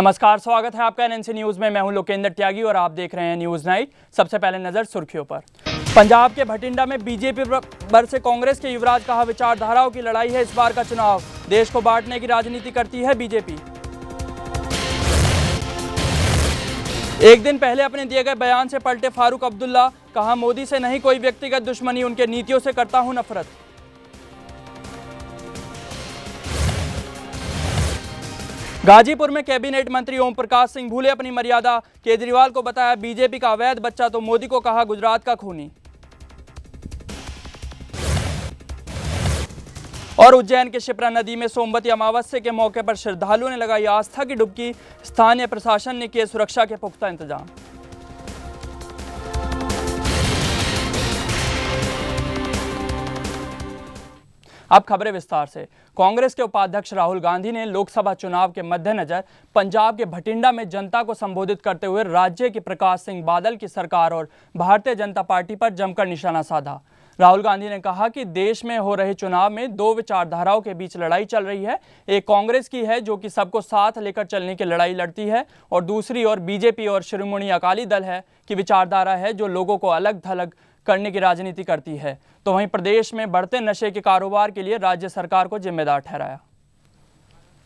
नमस्कार, स्वागत है आपका एनएनसी न्यूज में। मैं हूं लोकेंद्र त्यागी और आप देख रहे हैं न्यूज नाइट। सबसे पहले नजर सुर्खियों पर। पंजाब के भटिंडा में बीजेपी वर्सेस कांग्रेस के युवराज कहा विचारधाराओं की लड़ाई है इस बार का चुनाव, देश को बांटने की राजनीति करती है बीजेपी। एक दिन पहले अपने दिए गए बयान से पलटे फारूक अब्दुल्ला, कहा मोदी से नहीं कोई व्यक्तिगत दुश्मनी, उनके नीतियों से करता हूं नफरत। गाजीपुर में कैबिनेट मंत्री ओम प्रकाश सिंह भूले अपनी मर्यादा, केजरीवाल को बताया बीजेपी का अवैध बच्चा तो मोदी को कहा गुजरात का खूनी। और उज्जैन के शिप्रा नदी में सोमवती अमावस्या के मौके पर श्रद्धालुओं ने लगाई आस्था की डुबकी, स्थानीय प्रशासन ने किए सुरक्षा के पुख्ता इंतजाम। अब खबरें विस्तार से। कांग्रेस के उपाध्यक्ष राहुल गांधी ने लोकसभा चुनाव के मद्देनजर पंजाब के भटिंडा में जनता को संबोधित करते हुए राज्य के प्रकाश सिंह बादल की सरकार और भारतीय जनता पार्टी पर जमकर निशाना साधा। राहुल गांधी ने कहा कि देश में हो रहे चुनाव में दो विचारधाराओं के बीच लड़ाई चल रही है। एक कांग्रेस की है जो कि सबको साथ लेकर चलने की लड़ाई लड़ती है, और दूसरी ओर बीजेपी और शिरोमणि अकाली दल है कि विचारधारा है जो लोगों को अलग थलग करने की राजनीति करती है। तो वहीं प्रदेश में बढ़ते नशे के कारोबार के लिए राज्य सरकार को जिम्मेदार ठहराया।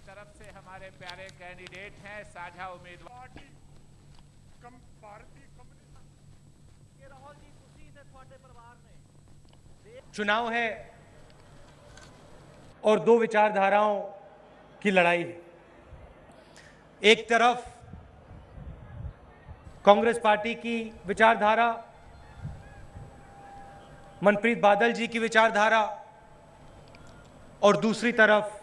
तरफ से हमारे प्यारे कैंडिडेट हैं, साझा उम्मीदवार चुनाव है और दो विचारधाराओं की लड़ाई है। एक तरफ कांग्रेस पार्टी की विचारधारा, मनप्रीत बादल जी की विचारधारा, और दूसरी तरफ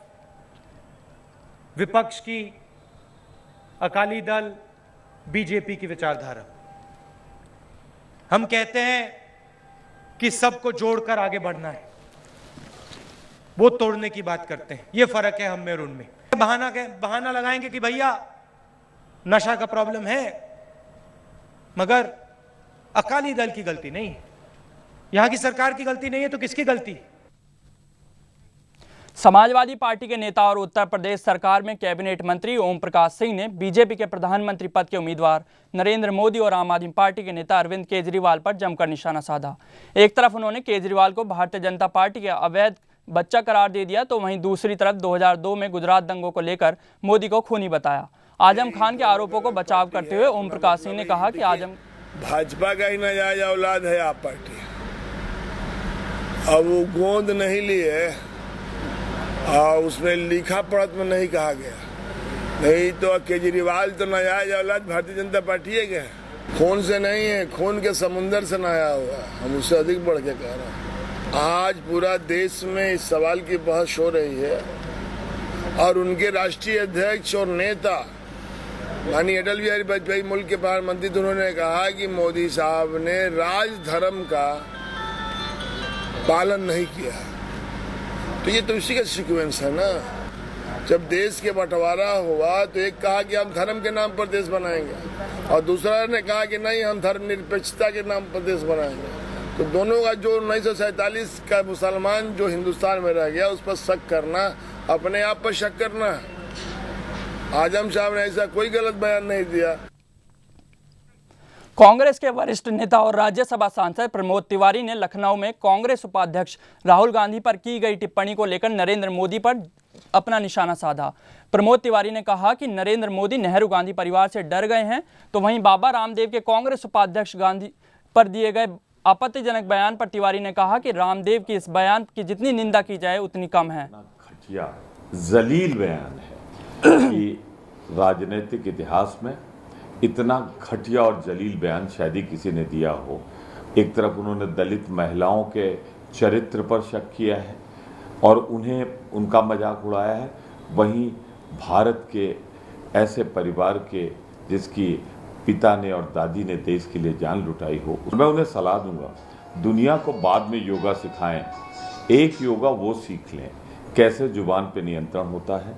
विपक्ष की अकाली दल बीजेपी की विचारधारा। हम कहते हैं कि सबको जोड़कर आगे बढ़ना है, वो तोड़ने की बात करते हैं। ये फर्क है हम में और उनमें। बहाना लगाएंगे कि भैया नशा का प्रॉब्लम है, मगर अकाली दल की गलती नहीं है, यहां की सरकार की गलती नहीं है, तो किसकी गलती है? समाजवादी पार्टी के नेता और उत्तर प्रदेश सरकार में कैबिनेट मंत्री ओम प्रकाश सिंह ने बीजेपी के प्रधानमंत्री पद के उम्मीदवार नरेंद्र मोदी और आम आदमी पार्टी के नेता अरविंद केजरीवाल पर जमकर निशाना साधा। एक तरफ उन्होंने केजरीवाल को भारतीय जनता पार्टी के अवैध बच्चा करार दे दिया, तो वहीं दूसरी तरफ 2002 में गुजरात दंगों को लेकर मोदी को खूनी बताया। आजम खान के आरोपों को बचाव करते हुए ओम प्रकाश सिंह ने कहा कि आजम भाजपा का ही नाजायज औलाद है आप पार्टी, अब वो गोंद नहीं ली है, उसमें लिखा पढ़त में नहीं कहा गया, नहीं तो केजरीवाल तो नाजायज औलाद भारतीय जनता पार्टी है क्या? खून से नहीं है, खून के समुंदर से नहाया हुआ। हम उससे अधिक बढ़ के कह रहे हैं। आज पूरा देश में इस सवाल की बहस हो रही है, और उनके राष्ट्रीय अध्यक्ष और नेता माननीय अटल बिहारी वाजपेयी, मुल्क के प्रधानमंत्री, तो उन्होंने कहा कि मोदी साहब ने राजधर्म का पालन नहीं किया। तो ये तो इसी का सीक्वेंस है ना। जब देश के बंटवारा हुआ तो एक कहा कि हम धर्म के नाम पर देश बनाएंगे, और दूसरा ने कहा कि नहीं, हम धर्मनिरपेक्षता के नाम पर देश बनाएंगे। तो दोनों का जो 1947 का मुसलमान जो हिंदुस्तान में रह गया, उस पर शक करना, अपने आप पर शक करना। आजम साहब ने ऐसा कोई गलत बयान नहीं दिया। कांग्रेस के वरिष्ठ नेता और राज्यसभा सांसद प्रमोद तिवारी ने लखनऊ में कांग्रेस उपाध्यक्ष राहुल गांधी पर की गई टिप्पणी को लेकर नरेंद्र मोदी पर अपना निशाना साधा। प्रमोद तिवारी ने कहा कि नरेंद्र मोदी नेहरू गांधी परिवार से डर गए हैं, तो वहीं बाबा रामदेव के कांग्रेस उपाध्यक्ष गांधी पर दिए गए आपत्तिजनक बयान पर तिवारी ने कहा कि रामदेव की इस बयान की जितनी निंदा की जाए उतनी कम है। घटिया जलील बयान है कि राजनीतिक इतिहास में इतना घटिया और जलील बयान शायद ही किसी ने दिया हो। एक तरफ उन्होंने दलित महिलाओं के चरित्र पर शक किया है और उन्हें उनका मजाक उड़ाया है, वहीं भारत के ऐसे परिवार के जिसकी पिता ने और दादी ने देश के लिए जान लुटाई हो, मैं उन्हें सलाह दूंगा दुनिया को बाद में योगा सिखाएं, एक योगा वो सीख लें कैसे जुबान पे नियंत्रण होता है।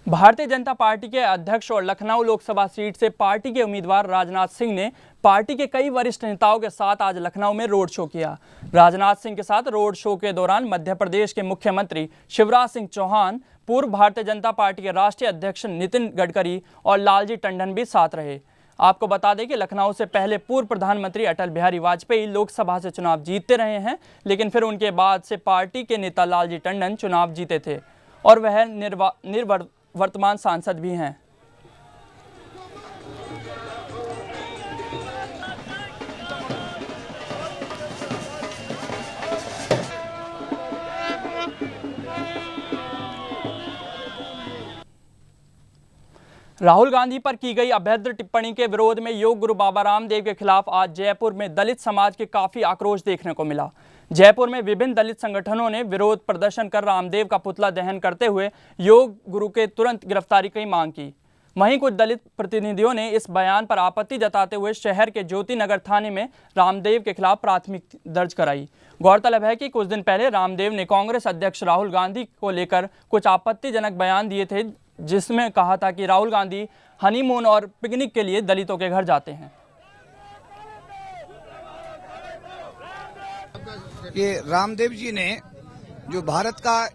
भारतीय जनता पार्टी के अध्यक्ष और लखनऊ लोकसभा सीट से पार्टी के उम्मीदवार राजनाथ सिंह ने पार्टी के कई वरिष्ठ नेताओं के साथ आज लखनऊ में रोड शो किया। राजनाथ सिंह के साथ रोड शो के दौरान मध्य प्रदेश के मुख्यमंत्री शिवराज सिंह चौहान, पूर्व भारतीय जनता पार्टी के राष्ट्रीय अध्यक्ष नितिन गडकरी और लालजी टंडन भी साथ रहे। आपको बता दें कि लखनऊ से पहले पूर्व प्रधानमंत्री अटल बिहारी वाजपेयी लोकसभा से चुनाव जीतते रहे हैं, लेकिन फिर उनके बाद से पार्टी के नेता लालजी टंडन चुनाव जीते थे और वह वर्तमान सांसद भी हैं। राहुल गांधी पर की गई अभद्र टिप्पणी के विरोध में योग गुरु बाबा रामदेव के खिलाफ आज जयपुर में दलित समाज के काफी आक्रोश देखने को मिला। जयपुर में विभिन्न दलित संगठनों ने विरोध प्रदर्शन कर रामदेव का पुतला दहन करते हुए योग गुरु के तुरंत गिरफ्तारी की मांग की। वहीं कुछ दलित प्रतिनिधियों ने इस बयान पर आपत्ति जताते हुए शहर के ज्योति नगर थाने में रामदेव के खिलाफ प्राथमिकी दर्ज कराई। गौरतलब है कि कुछ दिन पहले रामदेव ने कांग्रेस अध्यक्ष राहुल गांधी को लेकर कुछ आपत्तिजनक बयान दिए थे, जिसमें कहा था कि राहुल गांधी हनीमून और पिकनिक के लिए दलितों के घर जाते हैं। ये रामदेव जी ने जो भारत का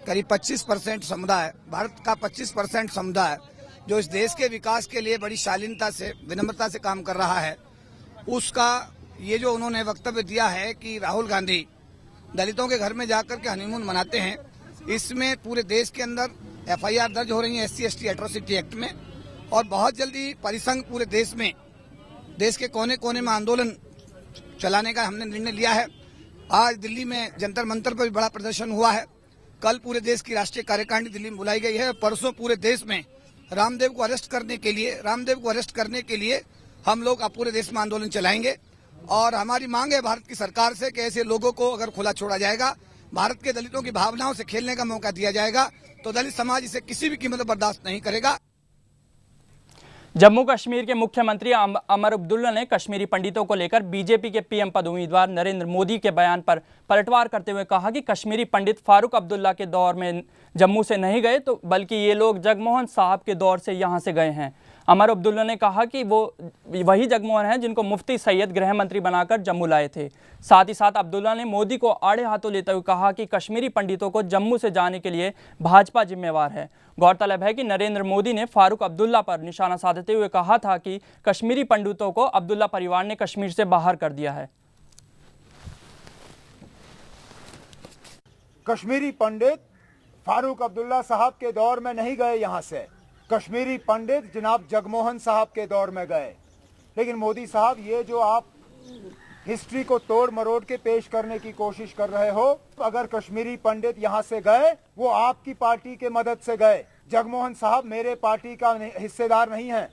करीब 25% समुदाय, भारत का 25% समुदाय जो इस देश के विकास के लिए बड़ी शालीनता से, विनम्रता से काम कर रहा है, उसका ये जो उन्होंने वक्तव्य दिया है कि राहुल गांधी दलितों के घर में जाकर के हनीमून मनाते हैं, इसमें पूरे देश के अंदर FIR दर्ज हो रही है SC/ST एट्रोसिटी एक्ट में, और बहुत जल्दी परिसंघ पूरे देश में, देश के कोने कोने में आंदोलन चलाने का हमने निर्णय लिया है। आज दिल्ली में जंतर मंतर पर भी बड़ा प्रदर्शन हुआ है। कल पूरे देश की राष्ट्रीय कार्यकारिणी दिल्ली में बुलाई गई है। परसों पूरे देश में रामदेव को अरेस्ट करने के लिए हम लोग अब पूरे देश में आंदोलन चलाएंगे। और हमारी मांग है भारत की सरकार से कि ऐसे लोगों को अगर खुला छोड़ा जाएगा, भारत के दलितों की भावनाओं से खेलने का मौका दिया जाएगा, तो दलित समाज इसे किसी भी कीमत पर बर्दाश्त नहीं करेगा। जम्मू कश्मीर के मुख्यमंत्री अमर अब्दुल्ला ने कश्मीरी पंडितों को लेकर बीजेपी के PM पद उम्मीदवार नरेंद्र मोदी के बयान पर पलटवार करते हुए कहा कि कश्मीरी पंडित फारूक अब्दुल्ला के दौर में जम्मू से नहीं गए, तो बल्कि ये लोग जगमोहन साहब के दौर से यहाँ से गए हैं। अमर अब्दुल्ला ने कहा कि वो वही जगमोहन हैं जिनको मुफ्ती सैयद गृह मंत्री बनाकर जम्मू लाए थे। साथ ही साथ अब्दुल्ला ने मोदी को आड़े हाथों लेते हुए कहा कि कश्मीरी पंडितों को जम्मू से जाने के लिए भाजपा जिम्मेवार है। गौरतलब है कि नरेंद्र मोदी ने फारूक अब्दुल्ला पर निशाना साधते हुए कहा था कि कश्मीरी पंडितों को अब्दुल्ला परिवार ने कश्मीर से बाहर कर दिया है। कश्मीरी पंडित फारूक अब्दुल्ला साहब के दौर में नहीं गए यहाँ से, कश्मीरी पंडित जनाब जगमोहन साहब के दौर में गए। लेकिन मोदी साहब, ये जो आप हिस्ट्री को तोड़ मरोड़ के पेश करने की कोशिश कर रहे हो, अगर कश्मीरी पंडित यहाँ से गए, वो आपकी पार्टी के मदद से गए। जगमोहन साहब मेरे पार्टी का हिस्सेदार नहीं है।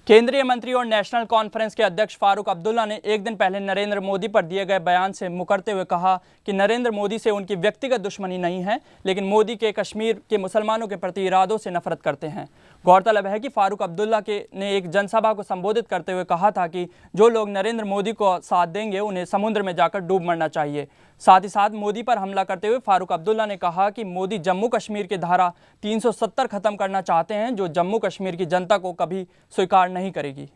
केंद्रीय मंत्री और नेशनल कॉन्फ्रेंस के अध्यक्ष फारूक अब्दुल्ला ने एक दिन पहले नरेंद्र मोदी पर दिए गए बयान से मुकरते हुए कहा कि नरेंद्र मोदी से उनकी व्यक्तिगत दुश्मनी नहीं है, लेकिन मोदी के कश्मीर के मुसलमानों के प्रति इरादों से नफरत करते हैं। गौरतलब है कि फारूक अब्दुल्ला ने एक जनसभा को संबोधित करते हुए कहा था कि जो लोग नरेंद्र मोदी को साथ देंगे उन्हें समुद्र में जाकर डूब मरना चाहिए। साथ ही साथ मोदी पर हमला करते हुए फारूक अब्दुल्ला ने कहा कि मोदी जम्मू कश्मीर की धारा 370 खत्म करना चाहते हैं, जो जम्मू कश्मीर की जनता को कभी स्वीकार नहीं करेगी।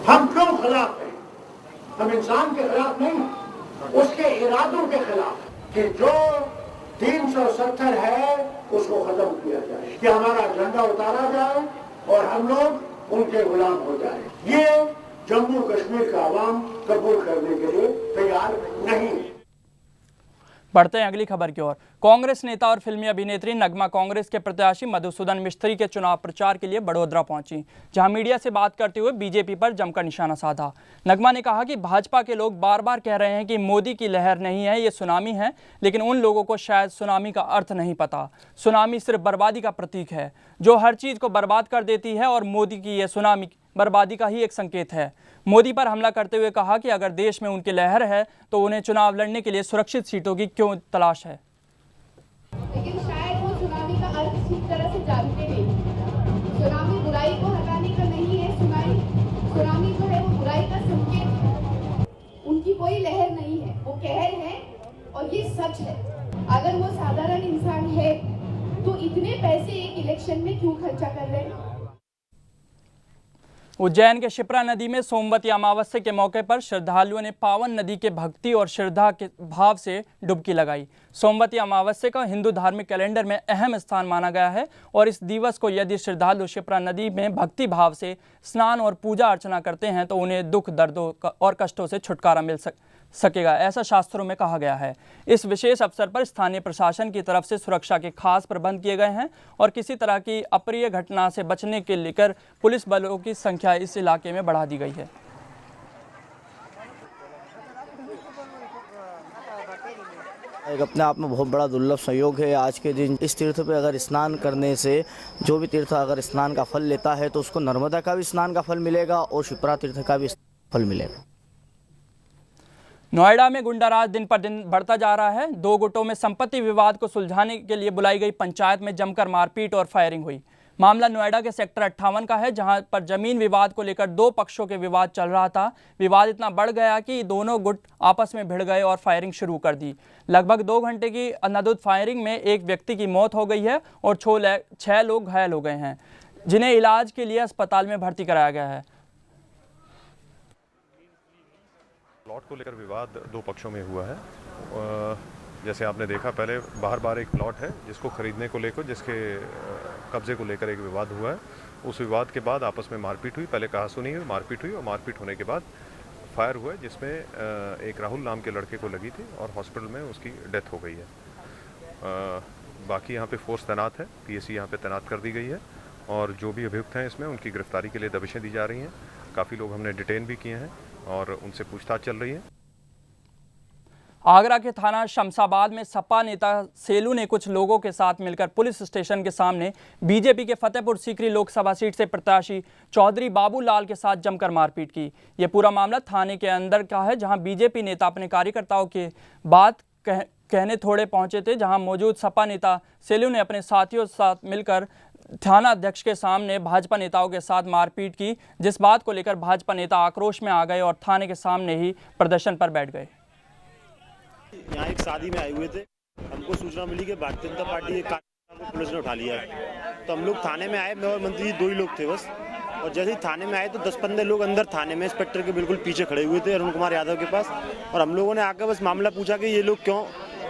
हम क्यों खिलाफ हैं? हम इंसान के खिलाफ नहीं, उसके इरादों के खिलाफ, कि जो 370 है उसको खत्म किया जाए, कि हमारा झंडा उतारा जाए और हम लोग उनके गुलाम हो जाए। ये जम्मू कश्मीर का आवाम कबूल करने के लिए तैयार नहीं है। बढ़ते हैं अगली खबर की ओर। कांग्रेस नेता और फिल्मी अभिनेत्री नगमा कांग्रेस के प्रत्याशी मधुसूदन मिस्त्री के चुनाव प्रचार के लिए बड़ोदरा पहुंची, जहां मीडिया से बात करते हुए बीजेपी पर जमकर निशाना साधा। नगमा ने कहा कि भाजपा के लोग बार बार कह रहे हैं कि मोदी की लहर नहीं है, ये सुनामी है, लेकिन उन लोगों को शायद सुनामी का अर्थ नहीं पता। सुनामी सिर्फ बर्बादी का प्रतीक है जो हर चीज को बर्बाद कर देती है, और मोदी की यह सुनामी बर्बादी का ही एक संकेत है। मोदी पर हमला करते हुए कहा कि अगर देश में उनकी लहर है तो उन्हें चुनाव लड़ने के लिए सुरक्षित सीटों की क्यों तलाश है। लेकिन शायद वो सुनामी का अर्थ ठीक तरह से जानते नहीं। सुनामी बुराई को हटाने का नहीं है, सुनामी जो है वो बुराई का कहर है और ये सच है। अगर वो साधारण इंसान है तो इतने पैसे एक इलेक्शन में क्यों खर्चा कर रहे हैं? उज्जैन के शिप्रा नदी में सोमवती अमावस्या के मौके पर श्रद्धालुओं ने पावन नदी के भक्ति और श्रद्धा के भाव से डुबकी लगाई। सोमवती अमावस्या का हिंदू धार्मिक कैलेंडर में अहम स्थान माना गया है और इस दिवस को यदि श्रद्धालु शिप्रा नदी में भक्ति भाव से स्नान और पूजा अर्चना करते हैं तो उन्हें दुख दर्दों और कष्टों से छुटकारा मिल सकेगा, ऐसा शास्त्रों में कहा गया है। इस विशेष अवसर पर स्थानीय प्रशासन की तरफ से सुरक्षा के खास प्रबंध किए गए हैं और किसी तरह की अप्रिय घटना से बचने के लेकर पुलिस बलों की संख्या इस इलाके में बढ़ा दी गई है। एक अपने आप में बहुत बड़ा दुर्लभ संयोग है आज के दिन। इस तीर्थ पे अगर स्नान करने से जो भी तीर्थ अगर स्नान का फल लेता है तो उसको नर्मदा का भी स्नान का फल मिलेगा और शिप्रा तीर्थ का भी फल मिलेगा। नोएडा में गुंडाराज दिन पर दिन बढ़ता जा रहा है। दो गुटों में संपत्ति विवाद को सुलझाने के लिए बुलाई गई पंचायत में जमकर मारपीट और फायरिंग हुई। मामला नोएडा के सेक्टर 58 का है, जहां पर जमीन विवाद को लेकर दो पक्षों के विवाद चल रहा था। विवाद इतना बढ़ गया कि दोनों गुट आपस में भिड़ गए और फायरिंग शुरू कर दी। लगभग 2 घंटे की अनवरत फायरिंग में एक व्यक्ति की मौत हो गई है और 6 लोग घायल हो गए हैं, जिन्हें इलाज के लिए अस्पताल में भर्ती कराया गया है। प्लॉट को लेकर विवाद दो पक्षों में हुआ है। जैसे आपने देखा, पहले बाहर एक प्लॉट है जिसको खरीदने को लेकर, जिसके कब्जे को लेकर एक विवाद हुआ है। उस विवाद के बाद आपस में मारपीट हुई। पहले कहासुनी हुई, मारपीट हुई और मारपीट होने के बाद फायर हुआ, जिसमें एक राहुल नाम के लड़के को लगी थी और हॉस्पिटल में उसकी डेथ हो गई है। बाकी यहाँ पे फोर्स तैनात है, पीएसी यहाँ पे तैनात कर दी गई है और जो भी अभियुक्त हैं इसमें उनकी गिरफ्तारी के लिए दबिशें दी जा रही हैं। काफ़ी लोग हमने डिटेन भी किए हैं और उनसे पूछताछ चल रही है। आगरा के थाना शमशाबाद में सपा नेता सेलू ने कुछ लोगों के साथ मिलकर पुलिस स्टेशन के सामने बीजेपी के फतेहपुर सीकरी लोकसभा सीट से प्रत्याशी चौधरी बाबूलाल के साथ जमकर मारपीट की। यह पूरा मामला थाने के अंदर का है, जहां बीजेपी नेता अपने कार्यकर्ताओं के बात कहने थोड़े पहुंचे थे, जहां मौजूद सपा नेता सेलू ने अपने साथियों के साथ मिलकर थाना अध्यक्ष के सामने भाजपा नेताओं के साथ मारपीट की, जिस बात को लेकर भाजपा नेता आक्रोश में आ गए और थाने के सामने ही प्रदर्शन पर बैठ गए। यहाँ एक शादी में आए हुए थे, हमको सूचना मिली कि भारतीय जनता पार्टी एक कार्यकर्ता को पुलिस ने उठा लिया है, तो हम लोग थाने में आए। मैं और मंत्री जी 2 ही लोग थे बस, और जैसे ही थाने में आए तो 10-15 लोग अंदर थाने में इंस्पेक्टर के बिल्कुल पीछे खड़े हुए थे, अरुण कुमार यादव के पास। और हम लोगों ने आकर बस मामला पूछा कि ये लोग क्यों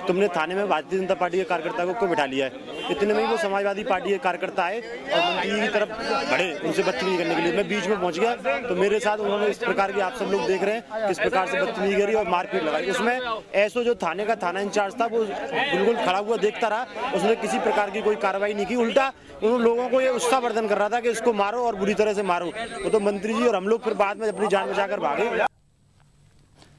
तुमने थाने में भारतीय जनता पार्टी के कार्यकर्ता को क्यों बिठा लिया है। इतने में ही वो समाजवादी पार्टी के कार्यकर्ता आए और मंत्री जी की तरफ बढ़े उनसे बदतमीजी करने के लिए। मैं बीच में पहुंच गया तो मेरे साथ उन्होंने इस प्रकार की, आप सब लोग देख रहे हैं किस प्रकार से बदतमीजी करी और मारपीट लगाई। उसमें ऐसो जो थाने का थाना इंचार्ज था वो बिल्कुल खड़ा हुआ देखता रहा, उसने किसी प्रकार की कोई कार्रवाई नहीं की। उल्टा उन लोगों को ये उत्साहवर्धन कर रहा था कि इसको मारो और बुरी तरह से मारो। वो तो मंत्री जी और हम लोग फिर बाद में अपनी जान बचाकर भागे।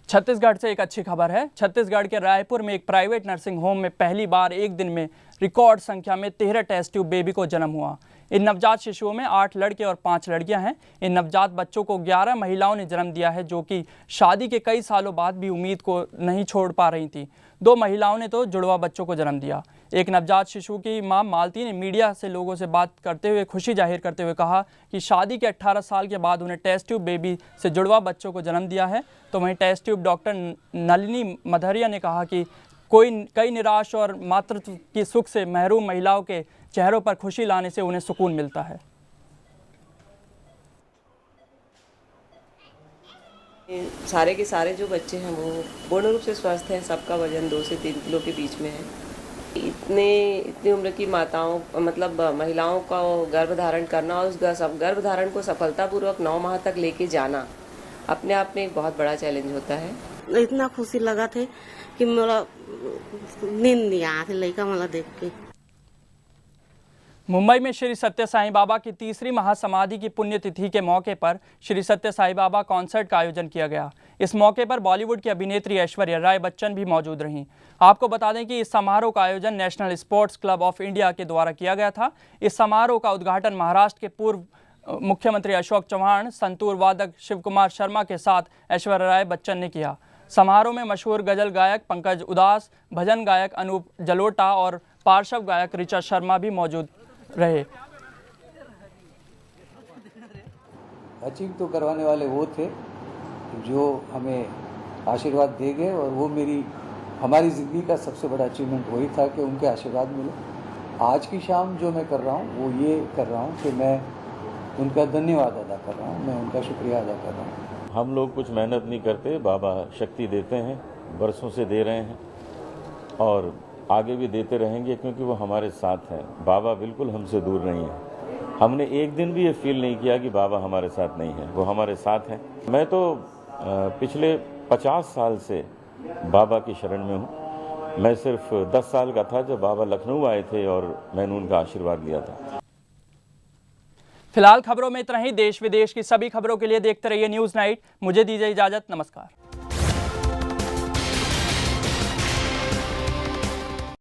छत्तीसगढ़ से एक अच्छी खबर है। छत्तीसगढ़ के रायपुर में एक प्राइवेट नर्सिंग होम में पहली बार एक दिन में रिकॉर्ड संख्या में 13 टेस्ट ट्यूब बेबी को जन्म हुआ। इन नवजात शिशुओं में 8 लड़के और 5 लड़कियां हैं। इन नवजात बच्चों को 11 महिलाओं ने जन्म दिया है, जो कि शादी के कई सालों बाद भी उम्मीद को नहीं छोड़ पा रही थी। 2 महिलाओं ने तो जुड़वा बच्चों को जन्म दिया। एक नवजात शिशु की मां मालती ने मीडिया से लोगों से बात करते हुए खुशी जाहिर करते हुए कहा कि शादी के 18 साल के बाद उन्हें टेस्ट ट्यूब बेबी से जुड़वा बच्चों को जन्म दिया है। तो वहीं टेस्ट ट्यूब डॉक्टर नलिनी मधरिया ने कहा कि कई निराश और मातृत्व की सुख से महरूम महिलाओं के चेहरों पर खुशी लाने से उन्हें सुकून मिलता है। सारे के सारे जो बच्चे हैं वो पूर्ण रूप से स्वस्थ हैं। सबका वजन 2 से 3 किलो के बीच में है। इतनी उम्र की माताओं मतलब महिलाओं का गर्भ धारण करना और उस गर्भ धारण को सफलतापूर्वक 9 माह तक लेके जाना अपने आप में एक बहुत बड़ा चैलेंज होता है। इतना खुशी लगा थे कि मेरा नींद नहीं आया था लड़का वाला देख के। मुंबई में श्री सत्य साईं बाबा की 3री महासमाधि की पुण्यतिथि के मौके पर श्री सत्य साईं बाबा कॉन्सर्ट का आयोजन किया गया। इस मौके पर बॉलीवुड की अभिनेत्री ऐश्वर्या राय बच्चन भी मौजूद रहीं। आपको बता दें कि इस समारोह का आयोजन national sports club of India के द्वारा किया गया था। इस समारोह का उद्घाटन महाराष्ट्र के पूर्व मुख्यमंत्री अशोक चौहान, संतूर वादक शिव कुमार शर्मा के साथ ऐश्वर्या राय बच्चन ने किया। समारोह में मशहूर गजल गायक पंकज उदास, भजन गायक अनूप जलोटा और पार्श्व गायक ऋचा शर्मा भी मौजूद रहे। अचीव तो करवाने वाले वो थे जो हमें आशीर्वाद दे गए और वो हमारी ज़िंदगी का सबसे बड़ा अचीवमेंट वही था कि उनके आशीर्वाद मिले। आज की शाम जो मैं कर रहा हूँ वो ये कर रहा हूँ कि मैं उनका धन्यवाद अदा कर रहा हूँ, मैं उनका शुक्रिया अदा कर रहा हूँ। हम लोग कुछ मेहनत नहीं करते, बाबा शक्ति देते हैं, बरसों से दे रहे हैं और आगे भी देते रहेंगे क्योंकि वो हमारे साथ हैं। बाबा बिल्कुल हमसे दूर नहीं है। हमने एक दिन भी ये फील नहीं किया कि बाबा हमारे साथ नहीं है, वो हमारे साथ हैं। मैं तो पिछले 50 साल से बाबा की शरण में हूँ। मैं सिर्फ 10 साल का था जब बाबा लखनऊ आए थे और मैंने उनका आशीर्वाद लिया था। फिलहाल खबरों में इतना ही। देश विदेश की सभी खबरों के लिए देखते रहिए न्यूज़ नाइट। मुझे दीजिए इजाजत। नमस्कार।